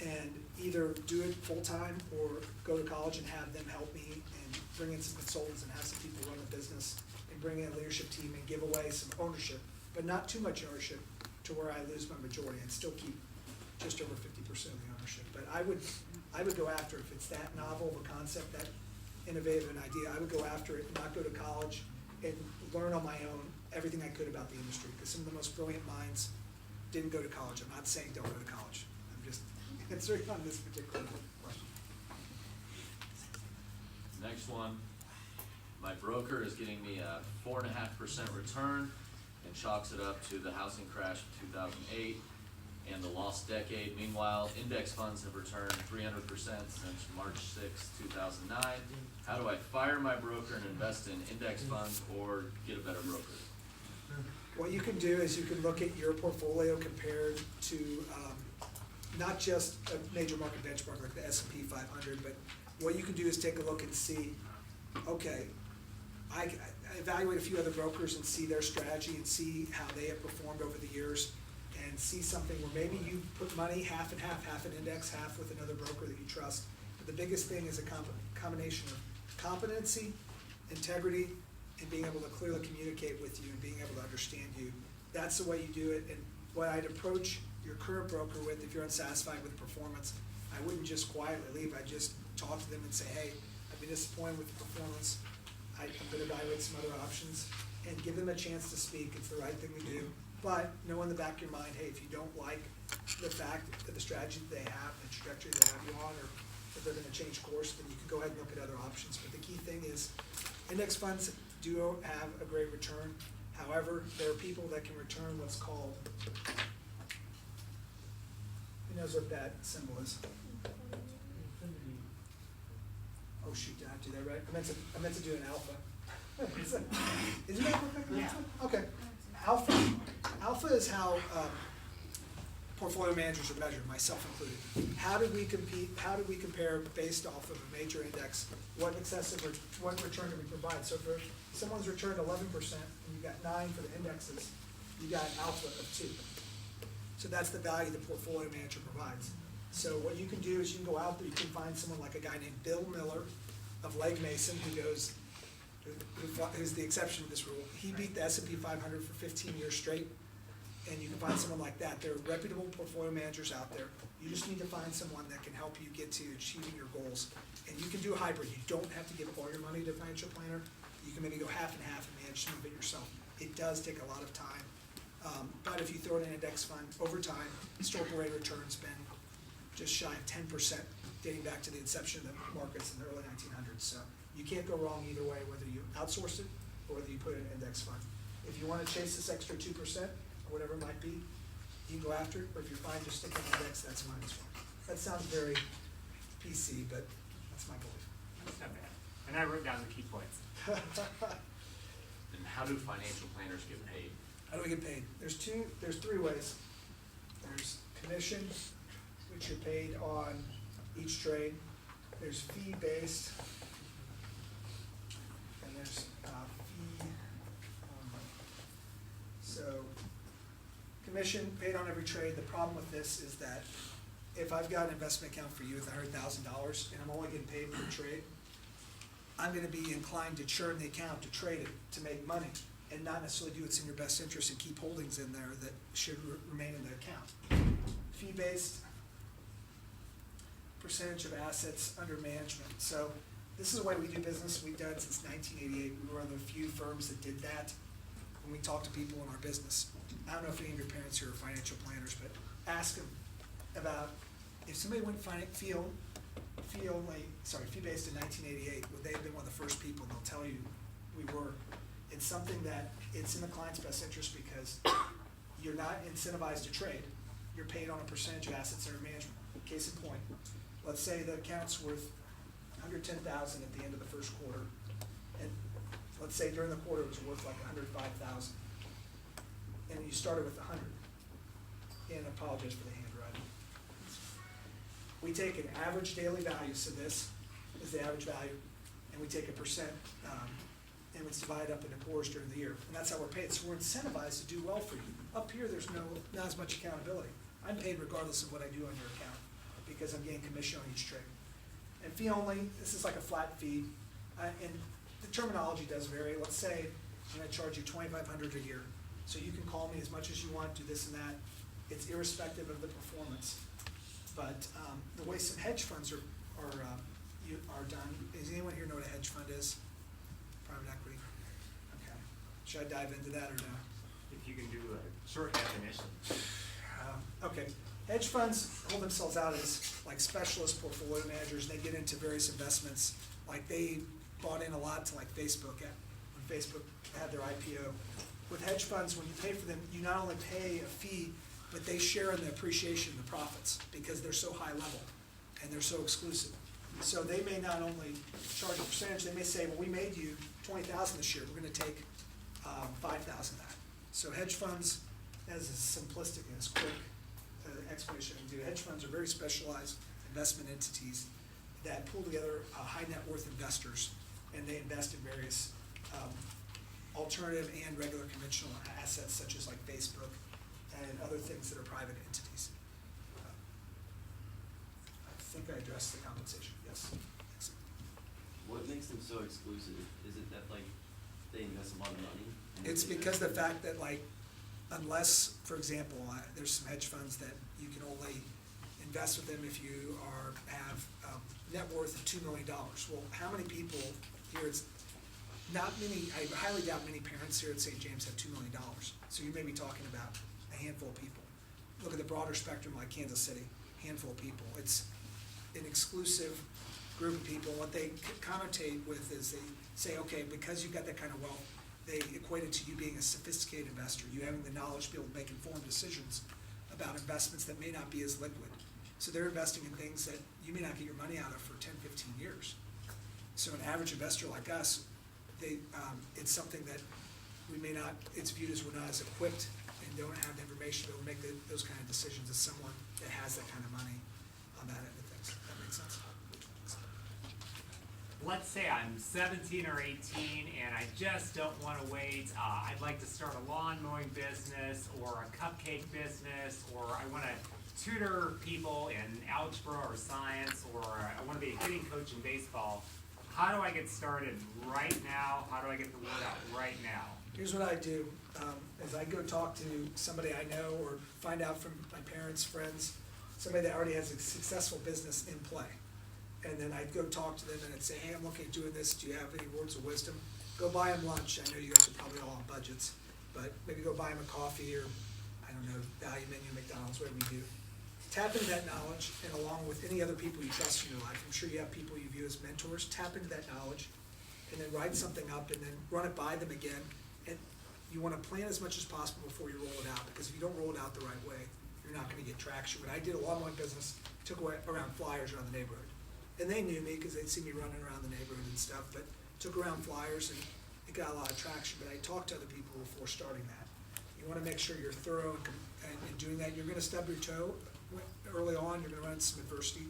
and either do it full-time or go to college and have them help me and bring in some consultants and have some people run the business and bring in a leadership team and give away some ownership, but not too much ownership to where I lose my majority and still keep just over 50% of the ownership. But I would go after, if it's that novel of a concept, that innovative an idea, I would go after it and not go to college and learn on my own everything I could about the industry, because some of the most brilliant minds didn't go to college. I'm not saying don't go to college. I'm just answering on this particular question. Next one. My broker is getting me a 4.5% return and chalks it up to the housing crash of 2008 and the lost decade. Meanwhile, index funds have returned 300% since March 6, 2009. How do I fire my broker and invest in index funds or get a better broker? What you can do is you can look at your portfolio compared to not just a major market benchmark like the S&P 500, but what you can do is take a look and see, okay, I evaluate a few other brokers and see their strategy and see how they have performed over the years, and see something where maybe you put money half and half an index, half with another broker that you trust. But the biggest thing is a combination of competency, integrity, and being able to clearly communicate with you and being able to understand you. That's the way you do it. And what I'd approach your current broker with, if you're unsatisfied with performance, I wouldn't just quietly leave. I'd just talk to them and say, hey, I've been disappointed with the performance. I'm going to evaluate some other options and give them a chance to speak. It's the right thing to do. But know in the back of your mind, hey, if you don't like the fact that the strategy that they have, the trajectory they have you on, or if they're going to change course, then you can go ahead and look at other options. But the key thing is index funds do have a great return. However, there are people that can return what's called, who knows what that symbol is? Oh shoot, did I do that right? I meant to do an alpha. Isn't that what that is? Okay. Alpha is how portfolio managers are measured, myself included. How did we compete? How did we compare based off of a major index? What return did we provide? So for someone's returned 11% and you got 9 for the indexes, you got alpha of 2. So that's the value the portfolio manager provides. So what you can do is you can go out there, you can find someone like a guy named Bill Miller of Legg Mason, who goes who's the exception to this rule, he beat the S&P 500 for 15 years straight, and you can find someone like that. There are reputable portfolio managers out there. You just need to find someone that can help you get to achieving your goals. And you can do hybrid. You don't have to give all your money to a financial planner. You can maybe go half and half and manage some of it yourself. It does take a lot of time. But if you throw in an index fund, over time, historical rate of return's been just shy of 10%, dating back to the inception of the markets in the early 1900s. So you can't go wrong either way, whether you outsource it or whether you put it in an index fund. If you want to chase this extra 2% or whatever it might be, you can go after it, or if you're fine just sticking with index, that's fine as well. That sounds very PC, but that's my belief. That's not bad. And I wrote down the key points. And how do financial planners get paid? How do we get paid? There's three ways. There's commission, which you're paid on each trade. There's fee-based, and there's fee only. So, commission paid on every trade. The problem with this is that if I've got an investment account for you with $100,000 and I'm only getting paid per trade, I'm gonna be inclined to churn the account, to trade it, to make money, and not necessarily do what's in your best interest and keep holdings in there that should remain in the account. Fee-based, percentage of assets under management. So this is the way we do business. We've done it since 1988. We were one of the few firms that did that when we talk to people in our business. I don't know if any of your parents here are financial planners, but ask them about if somebody went fee-based in 1988, would they have been one of the first people? And they'll tell you we were. It's something that it's in the client's best interest because you're not incentivized to trade. You're paid on a percentage of assets under management. Case in point, let's say the account's worth $110,000 at the end of the first quarter, and let's say during the quarter it was worth like $105,000, and you started with 100. And I apologize for the handwriting. We take an average daily value, so this is the average value, and we take a percent, and it's divided up into quarters during the year, and that's how we're paid. So we're incentivized to do well for you. Up here, there's not as much accountability. I'm paid regardless of what I do on your account because I'm getting commission on each trade. And fee only, this is like a flat fee, and the terminology does vary. Let's say I'm going to charge you $2,500 a year, so you can call me as much as you want, do this and that. It's irrespective of the performance. But the way some hedge funds are done, does anyone here know what a hedge fund is? Private equity? Okay. Should I dive into that or no? If you can do a short definition. Okay. Hedge funds hold themselves out as like specialist portfolio managers. They get into various investments. Like they bought in a lot to like Facebook when Facebook had their IPO. With hedge funds, when you pay for them, you not only pay a fee, but they share in the appreciation of the profits because they're so high level and they're so exclusive. So they may not only charge a percentage, they may say, well, we made you $20,000 this year, we're gonna take $5,000 of that. So hedge funds, as simplistic and as quick explanation I can do, hedge funds are very specialized investment entities that pull together high net worth investors, and they invest in various alternative and regular conventional assets such as like Facebook and other things that are private entities. I think I addressed the compensation, yes. What makes them so exclusive? Is it that like they invest a lot of money? It's because the fact that like, unless, for example, there's some hedge funds that you can only invest with them if you have net worth of $2 million. Well, how many people here, it's not many, I highly doubt many parents here at St. James have $2 million. So you may be talking about a handful of people. Look at the broader spectrum like Kansas City, handful of people. It's an exclusive group of people. What they connotate with is they say, okay, because you've got that kind of wealth, they equate it to you being a sophisticated investor, you having the knowledge to be able to make informed decisions about investments that may not be as liquid. So they're investing in things that you may not get your money out of for 10, 15 years. So an average investor like us, it's something that we may not, it's viewed as we're not as equipped and don't have the information to make those kind of decisions as someone that has that kind of money on that end of things. That makes sense? Let's say I'm 17 or 18 and I just don't want to wait. I'd like to start a lawn mowing business or a cupcake business, or I want to tutor people in algebra or science, or I want to be a hitting coach in baseball. how do I get started right now? How do I get the word out right now? Here's what I do, is I go talk to somebody I know or find out from my parents, friends, somebody that already has a successful business in play. And then I'd go talk to them and I'd say, hey, I'm looking at doing this, do you have any words of wisdom? Go buy them lunch, I know you guys are probably all on budgets, but maybe go buy them a coffee or, I don't know, value menu, McDonald's, whatever you do. Tap into that knowledge, and along with any other people you trust in your life, I'm sure you have people you view as mentors, tap into that knowledge, and then write something up, and then run it by them again. And you wanna plan as much as possible before you roll it out, because if you don't roll it out the right way, you're not gonna get traction. When I did a lawnmowing business, took away around flyers around the neighborhood. And they knew me, cause they'd see me running around the neighborhood and stuff, but took around flyers, and it got a lot of traction, but I talked to other people before starting that. You wanna make sure you're thorough and doing that. You're gonna stub your toe early on, you're gonna run into some adversity,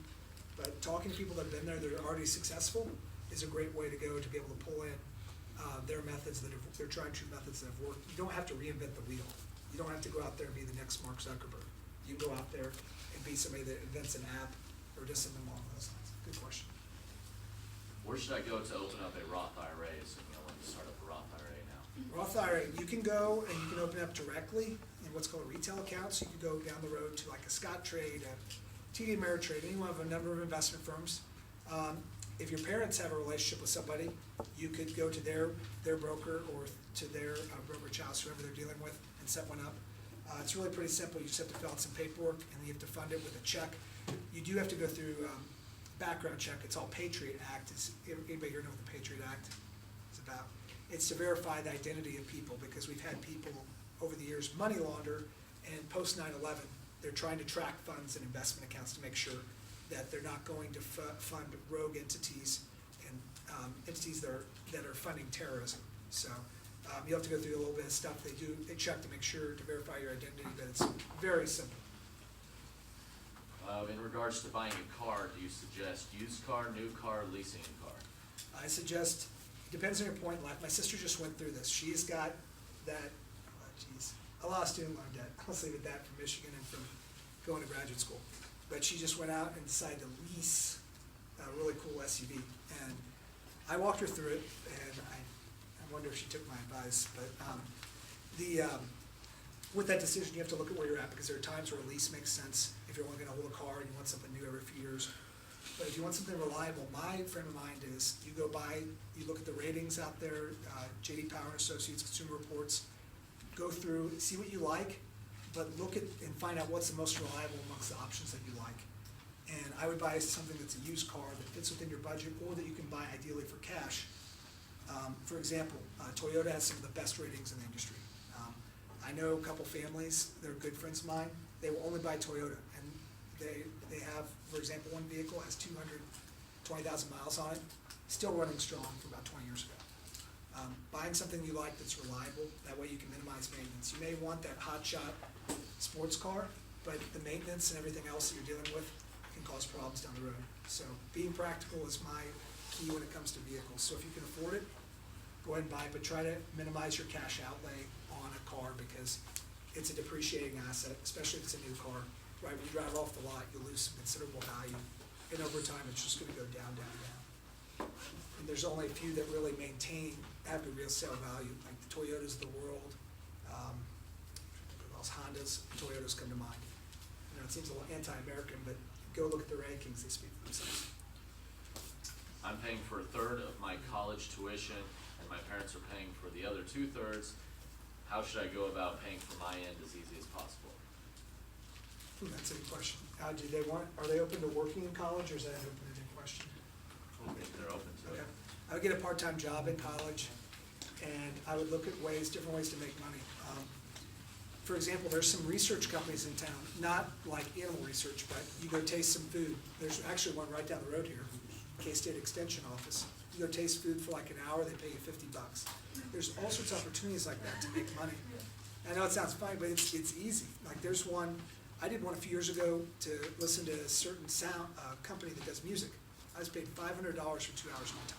but talking to people that have been there, that are already successful, is a great way to go to be able to pull in their methods that have, their tried true methods that have worked. You don't have to reinvent the wheel. You don't have to go out there and be the next Mark Zuckerberg. You can go out there and be somebody that invents an app or does something along those lines. Good question. Where should I go to open up a Roth IRA, assuming I want to start up a Roth IRA now? Roth IRA, you can go and you can open up directly in what's called a retail account, so you can go down the road to like a Scottrade, a TD Ameritrade, any one of a number of investment firms. If your parents have a relationship with somebody, you could go to their broker or to their brokerage house, whoever they're dealing with, and set one up. It's really pretty simple. You just have to fill out some paperwork, and then you have to fund it with a check. You do have to go through background check. It's all Patriot Act. Anybody here know what the Patriot Act is about? It's to verify the identity of people, because we've had people over the years money launder, and post 9/11, they're trying to track funds and investment accounts to make sure that they're not going to fund rogue entities and entities that are funding terrorism. So you have to go through a little bit of stuff. They check to make sure to verify your identity, but it's very simple. In regards to buying a car, do you suggest used car, new car, leasing a car? I suggest, depends on your point in life. My sister just went through this. She's got that, a lot of student loan debt. I'll leave it at that, from Michigan and from going to graduate school. But she just went out and decided to lease a really cool SUV. And I walked her through it, and I wonder if she took my advice. But with that decision, you have to look at where you're at, because there are times where a lease makes sense if you're only gonna hold a car and you want something new every few years. But if you want something reliable, my frame of mind is you go buy, you look at the ratings out there, J.D. Power and Associates, Consumer Reports, go through, see what you like, but look at and find out what's the most reliable amongst the options that you like. And I would buy something that's a used car that fits within your budget, or that you can buy ideally for cash. For example, Toyota has some of the best ratings in the industry. I know a couple families, they're good friends of mine, they will only buy Toyota, and they have, for example, one vehicle has 220,000 miles on it, still running strong for about 20 years ago. Buying something you like that's reliable, that way you can minimize maintenance. You may want that hotshot sports car, but the maintenance and everything else that you're dealing with can cause problems down the road. So being practical is my key when it comes to vehicles. So if you can afford it, go ahead and buy it, but try to minimize your cash outlay on a car, because it's a depreciating asset, especially if it's a new car. Right, when you drive off the lot, you'll lose some considerable value, and over time, it's just gonna go down, down, down. And there's only a few that really have the real sale value, like the Toyotas of the world, Hondas, Toyotas come to mind. You know, it seems a little anti-American, but go look at the rankings, they speak for themselves. I'm paying for a third of my college tuition, and my parents are paying for the other 2/3. How should I go about paying for my end as easy as possible? Ooh, that's a good question. Are they open to working in college, or is that an open-ended question? They're open to Okay. it. I would get a part-time job in college, and I would look at different ways to make money. For example, there's some research companies in town, not like animal research, but you go taste some food. There's actually one right down the road here, K-State Extension Office. You go taste food for like an hour, they pay you $50. There's all sorts of opportunities like that to make money. I know it sounds funny, but it's easy. Like there's one, I did one a few years ago to listen to a certain sound company that does music. I was paid $500 for 2 hours of my time.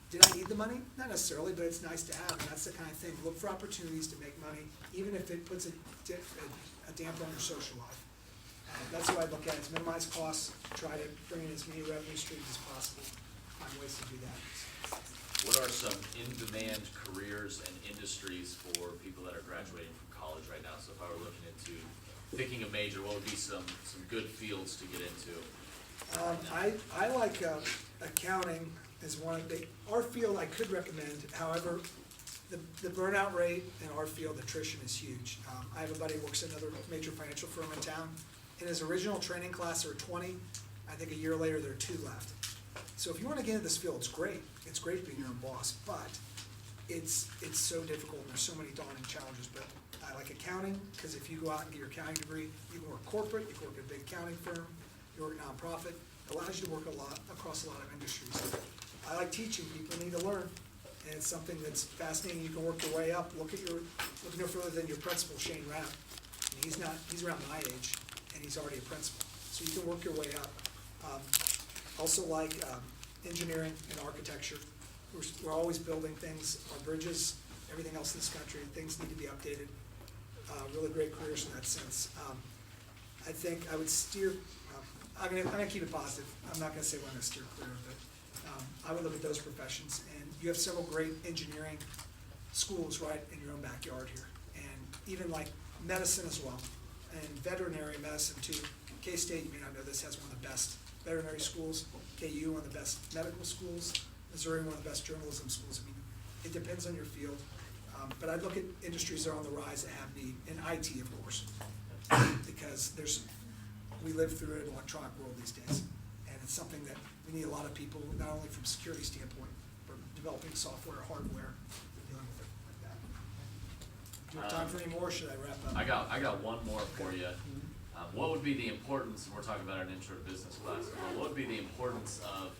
Did I need the money? Not necessarily, but it's nice to have, and that's the kind of thing. Look for opportunities to make money, even if it puts a damper on your social life. That's what I look at, is minimize costs, try to bring in as many revenue streams as possible. find ways to do that. What are some in-demand careers and industries for people that are graduating from college right now? So if I were looking into picking a major, what would be some good fields to get into? I like accounting as one of the, our field I could recommend, however, the burnout rate in our field, attrition is huge. I have a buddy who works at another major financial firm in town. In his original training class, there were 20. I think a year later, there are 2 left. So if you want to get into this field, it's great. It's great being your own boss, but it's so difficult and there's so many daunting challenges. But I like accounting because if you go out and get your accounting degree, you can work corporate, you can work at a big accounting firm, you work nonprofit. It allows you to work across a lot of industries. I like teaching. People need to learn, and it's something that's fascinating. You can work your way up. Look no further than your principal, Shane Rapp. And he's around my age, and he's already a principal. So you can work your way up. Also like engineering and architecture. We're always building things, our bridges, everything else in this country. Things need to be updated. Really great careers in that sense. I think I would steer. I'm gonna keep it positive. I'm not gonna say what I'm gonna steer clear of, but I would look at those professions. And you have several great engineering schools right in your own backyard here, and even like medicine as well, and veterinary medicine too. K-State, you may not know this, has one of the best veterinary schools. KU, one of the best medical schools. Missouri, one of the best journalism schools. I mean, it depends on your field. But I'd look at industries that are on the rise that have need, and IT, of course, because we live through an electronic world these days, and it's something that we need a lot of people, not only from a security standpoint, but developing software, hardware, dealing with it like that. Do you have time for any more, or should I wrap up? I got one more for you. What would be the importance, and we're talking about an intro to business class, what would be the importance of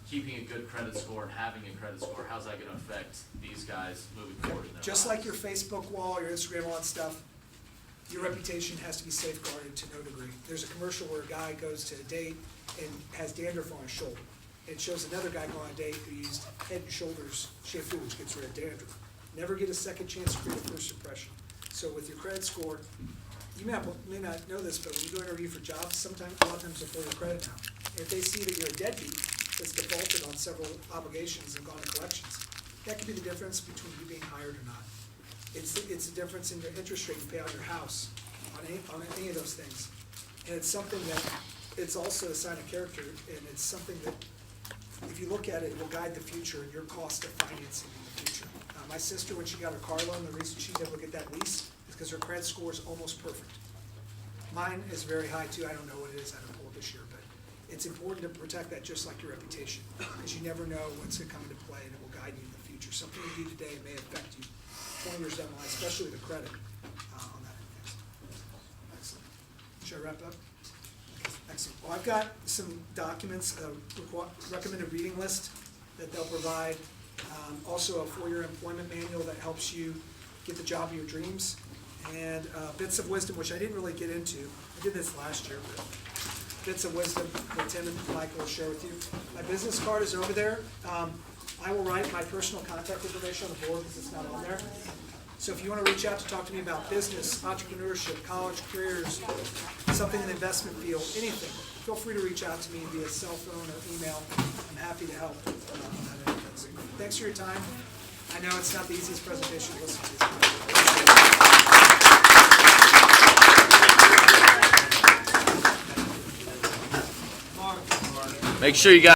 keeping a good credit score and having a credit score? How's that going to affect these guys moving forward in their Just lives? like your Facebook wall, your Instagram, all that stuff, your reputation has to be safeguarded to no degree. There's a commercial where a guy goes to a date and has dandruff on his shoulder. It shows another guy going on a date who used Head and Shoulders shampoo, which gets rid of dandruff. Never get a second chance to create a first impression. So with your credit score, you may not know this, but when you go interview for jobs, a lot of times they'll pull your credit now. And if they see that you're a deadbeat that's defaulted on several obligations and gone to collections, that could be the difference between you being hired or not. It's the difference in your interest rate you pay on your house, on any of those things. And it's something that, it's also a sign of character, and it's something that, if you look at it, it will guide the future and your cost of financing in the future. My sister, when she got her car loan, the reason she was able to get that lease is because her credit score is almost perfect. Mine is very high too. I don't know what it is. I haven't pulled it this year, but it's important to protect that just like your reputation, because you never know what's going to come into play, and it will guide you in the future. Something you do today may affect you 20 years down the line, especially the credit on that. Excellent. Should I wrap up? Okay, excellent. Well, I've got some documents, a recommended reading list that they'll provide. Also a 4-year employment manual that helps you get the job of your dreams, and bits of wisdom, which I didn't really get into. I did this last year, but bits of wisdom that Tim and Michael will share with you. My business card is over there. I will write my personal contact information on the board because it's not on there. So if you want to reach out to talk to me about business, entrepreneurship, college careers, something in the investment field, anything, feel free to reach out to me via cell phone or email. I'm happy to help. Thanks for your time. I know it's not the easiest presentation to listen to. Make sure you guys